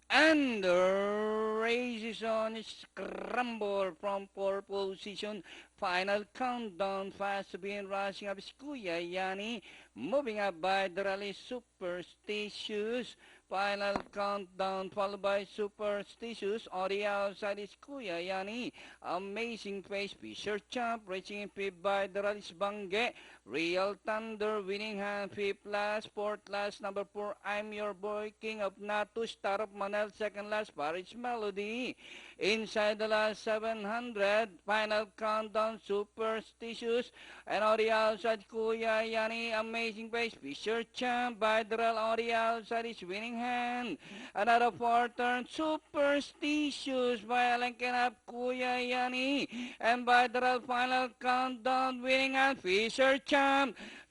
And the race is on scramble from pole position. Final countdown, fast to begin, rushing up is Kuya Yani. Moving up by the rally Superstitious. Final countdown followed by Superstitious. On the outside is Kuya Yani. Amazing Face, Fisher Champ, reaching in fifth by the rally Bangge. Real Thunder, winning hand, fifth last, fourth last, number 4, I'm Your Boy, King of Natu, Star of Manel, second last, Paris Melody. Inside the last 700, final countdown, Superstitious, and on the outside, Kuya Yani, Amazing Face, Fisher Champ, Bidral on the outside is winning hand. Another 4 turn, Superstitious, by linking up Kuya Yani, and Bidral final countdown, winning hand, Fisher Champ,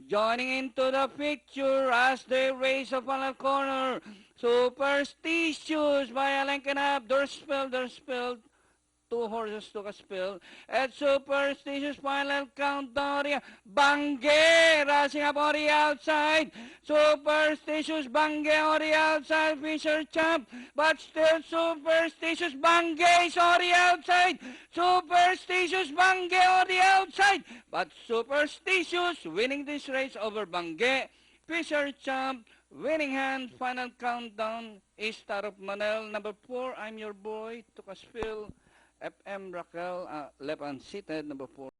joining into the picture as they race a final corner. Superstitious by linking up, there's spilled, 2 horses took a spill. At Superstitious final countdown. Bangge rushing up on the outside. Superstitious Bangge on the outside. Fisher Champ. But still Superstitious Bangge is on the outside. Superstitious Bangge on the outside. But Superstitious winning this race over Bangge. Fisher Champ winning hand. Final countdown is Star of Manel. Number 4, I'm Your Boy. Took a spill. FM Raquel, left unseated, number 4.